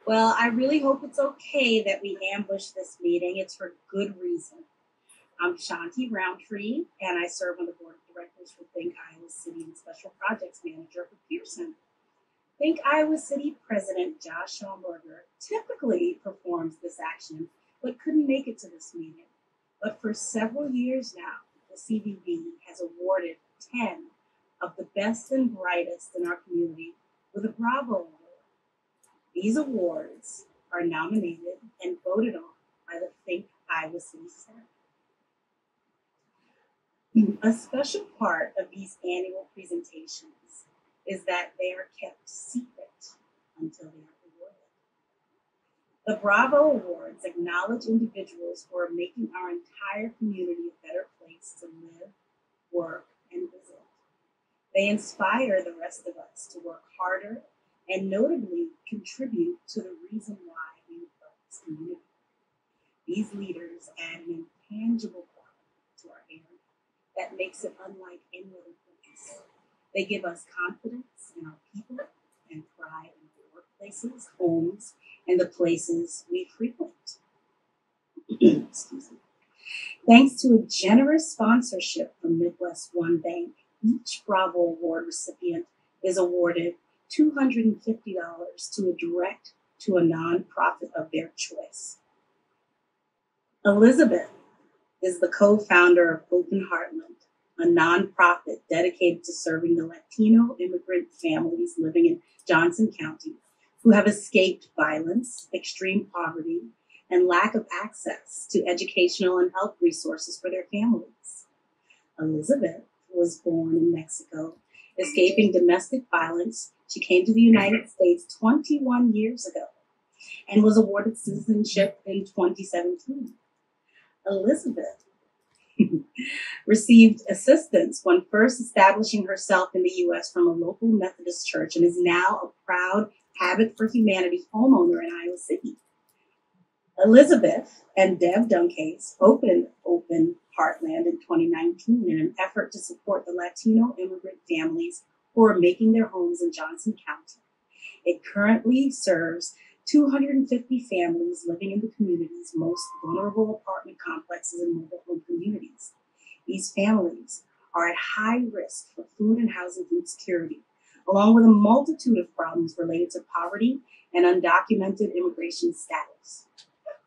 Well, I really hope it's okay that we ambush this meeting. It's for good reason. I'm Shanti Roundtree, and I serve on the board of directors for Think Iowa City and Special Projects Manager for Pearson. Think Iowa City President Josh Schomburger typically performs this action, but couldn't make it to this meeting. But for several years now, the CVB has awarded 10 of the best and brightest in our community with a Bravo Award. These awards are nominated and voted on by the Think Iowa City staff. A special part of these annual presentations is that they are kept secret until they are awarded. The Bravo Awards acknowledge individuals who are making our entire community a better place to live, work, and visit. They inspire the rest of us to work harder and notably contribute to the reason why we love this community. These leaders add an intangible quality to our area that makes it unlike any other place. They give us confidence in our people and pride in our workplaces, homes, and the places we frequent. Excuse me. Thanks to a generous sponsorship from Midwest One Bank, each Bravo Award recipient is awarded $250 to direct to a nonprofit of their choice. Elizabeth is the co-founder of Open Heartland, a nonprofit dedicated to serving the Latino immigrant families living in Johnson County who have escaped violence, extreme poverty, and lack of access to educational and health resources for their families. Elizabeth was born in Mexico, escaping domestic violence. She came to the United States 21 years ago and was awarded citizenship in 2017. Elizabeth received assistance when first establishing herself in the U.S. from a local Methodist church and is now a proud Habit for Humanity homeowner in Iowa City. Elizabeth and Deb Dunkase opened Open Heartland in 2019 in an effort to support the Latino immigrant families who are making their homes in Johnson County. It currently serves 250 families living in the community's most vulnerable apartment complexes and mobile home communities. These families are at high risk for food and housing insecurity, along with a multitude of problems related to poverty and undocumented immigration status.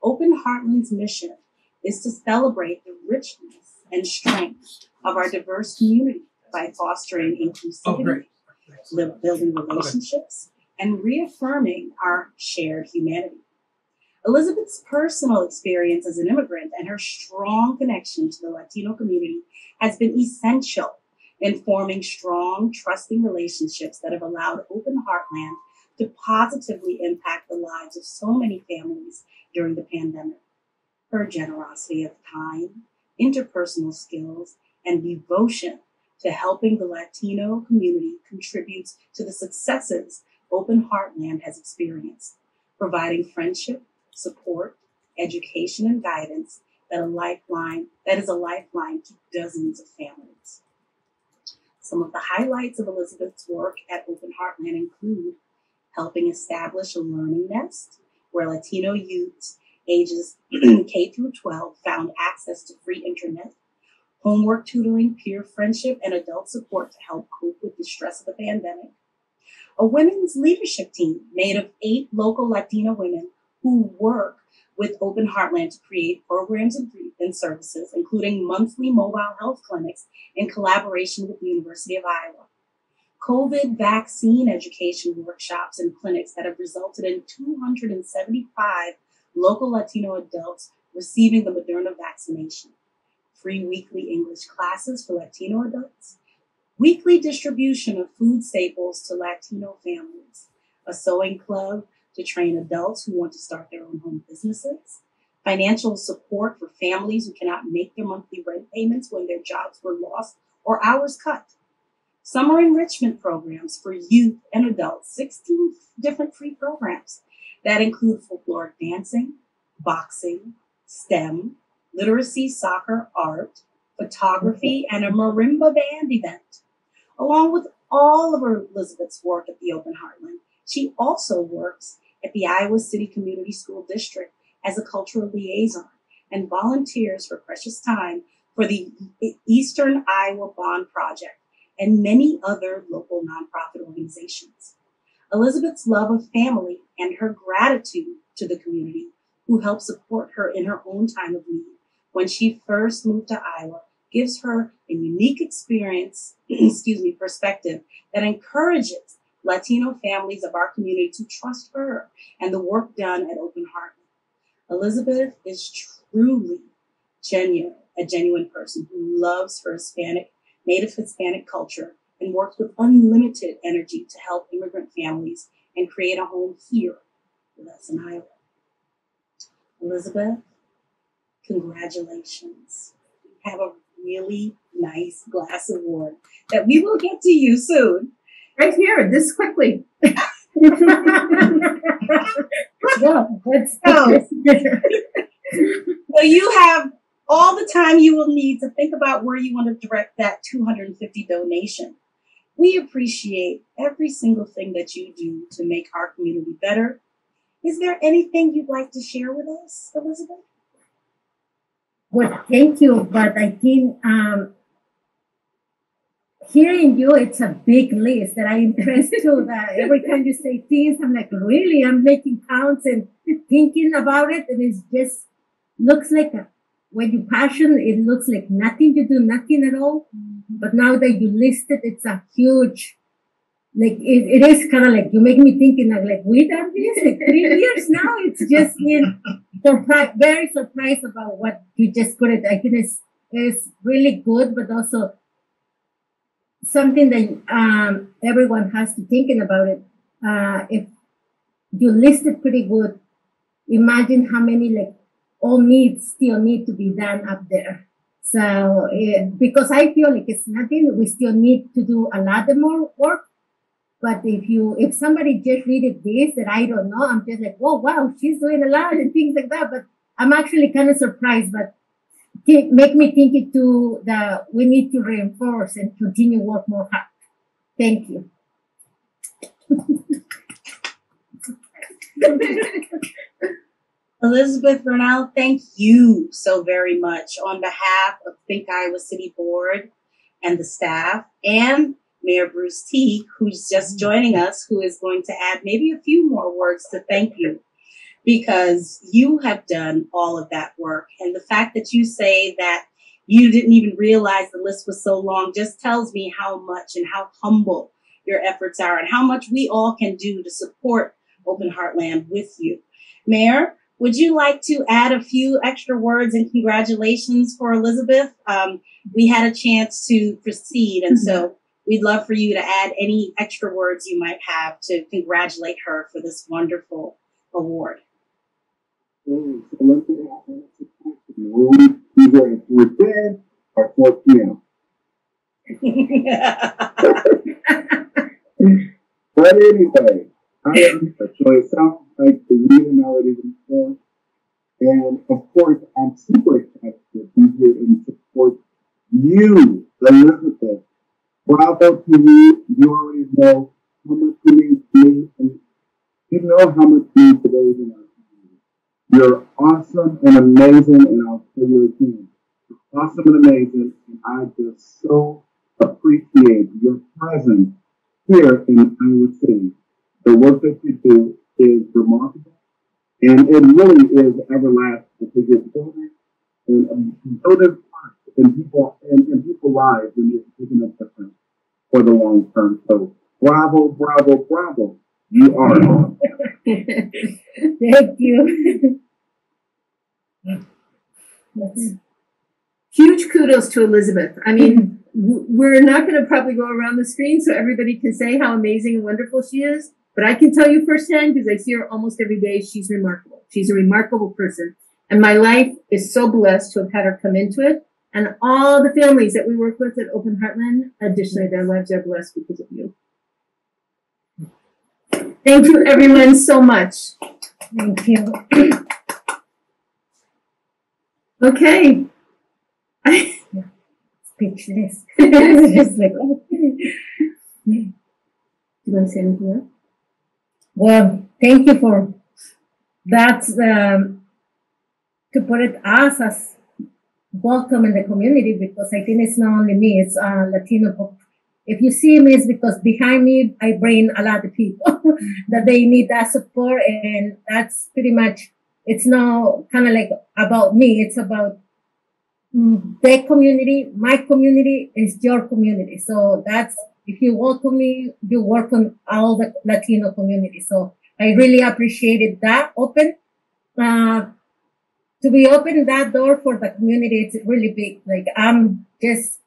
Open Heartland's mission is to celebrate the richness and strength of our diverse community by fostering inclusivity, building relationships, and reaffirming our shared humanity. Elizabeth's personal experience as an immigrant and her strong connection to the Latino community has been essential in forming strong, trusting relationships that have allowed Open Heartland to positively impact the lives of so many families during the pandemic. Her generosity of time, interpersonal skills, and devotion to helping the Latino community contributes to the successes Open Heartland has experienced, providing friendship, support, education, and guidance that is a lifeline to dozens of families. Some of the highlights of Elizabeth's work at Open Heartland include helping establish a learning nest where Latino youths ages K through 12 found access to free internet, homework tutoring, peer friendship, and adult support to help cope with the stress of the pandemic. A women's leadership team made of 8 local Latino women who work with Open Heartland to create programs and services, including monthly mobile health clinics in collaboration with the University of Iowa. COVID vaccine education workshops and clinics that have resulted in 275 local Latino adults receiving the Moderna vaccination. Free weekly English classes for Latino adults. Weekly distribution of food staples to Latino families. A sewing club to train adults who want to start their own home businesses. Financial support for families who cannot make their monthly rent payments when their jobs were lost or hours cut. Summer enrichment programs for youth and adults, 16 different free programs that include folkloric dancing, boxing, STEM, literacy, soccer, art, photography, and a marimba band event. Along with all of Elizabeth's work at the Open Heartland, she also works at the Iowa City Community School District as a cultural liaison and volunteers for precious time for the Eastern Iowa Bond Project and many other local nonprofit organizations. Elizabeth's love of family and her gratitude to the community who helped support her in her own time of need when she first moved to Iowa gives her a unique experience, perspective that encourages Latino families of our community to trust her and the work done at Open Heartland. Elizabeth is truly a genuine person who loves her Native Hispanic culture and works with unlimited energy to help immigrant families and create a home here with us in Iowa. Elizabeth, congratulations. You have a really nice glass award that we will get to you soon. Right here, this quickly. Well, let's go. So you have all the time you will need to think about where you want to direct that $250 donation. We appreciate every single thing that you do to make our community better. Is there anything you'd like to share with us, Elizabeth? Well, thank you, but I think hearing you, it's a big list that I'm impressed too. That every time you say things, I'm like, really? I'm making counts and thinking about it, and it just looks like when you passion, it looks like nothing. You do nothing at all. But now that you list it, it's a huge, like, it is kind of like, you make me thinking, like, we done this like 3 years now. It's just been very surprised about what you just put it. I think it's really good, but also something that everyone has to thinking about it. If you list it pretty good, imagine how many like all needs still need to be done up there. So because I feel like it's nothing, we still need to do a lot more work. But if somebody just read this that I don't know, I'm just like, oh wow, she's doing a lot and things like that. But I'm actually kind of surprised. But make me think it too that we need to reinforce and continue work more hard. Thank you. Elizabeth Bernal, thank you so very much on behalf of Think Iowa City Board and the staff and Mayor Bruce T, who's just joining us, who is going to add maybe a few more words to thank you, because you have done all of that work. And the fact that you say that you didn't even realize the list was so long just tells me how much and how humble your efforts are and how much we all can do to support Open Heartland with you. Mayor, would you like to add a few extra words and congratulations for Elizabeth? We had a chance to proceed, and so we'd love for you to add any extra words you might have to congratulate her for this wonderful award. So let's either within or 4 p.m. But anyway, it sounds like the reading already been done. And of course, I'm super excited to be here and support you, Elizabeth. Bravo to you. You already know how much you mean to me, and you know how much you mean to those in our community. You're awesome and amazing, and I'll tell you again, you're awesome and amazing, and I just so appreciate your presence here in Iowa City. The work that you do is remarkable, and it really is everlasting because you're building hearts and people lives, and you're making a difference for the long term. So bravo, bravo, bravo. You are awesome. Thank you. Huge kudos to Elizabeth. I mean, we're not going to probably go around the screen so everybody can say how amazing and wonderful she is. But I can tell you firsthand, because I see her almost every day, she's remarkable. She's a remarkable person. And my life is so blessed to have had her come into it. And all the families that we work with at Open Heartland, additionally, their lives are blessed because of you. Thank you, everyone, so much. Thank you. Okay. Speechless. It's just like, oh. Do you want to say anything else? Well, thank you for that's to put it us as welcome in the community, because I think it's not only me, it's Latino. If you see me, it's because behind me, I bring a lot of people that they need that support. And that's pretty much, it's not kind of like about me. It's about their community. My community is your community. So that's, if you welcome me, you welcome all the Latino community. So I really appreciated that to be open that door for the community. It's really big. Like, I'm just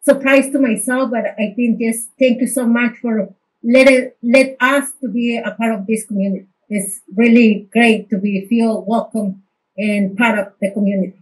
surprised to myself, but I think just thank you so much for let us to be a part of this community. It's really great to feel welcome and part of the community.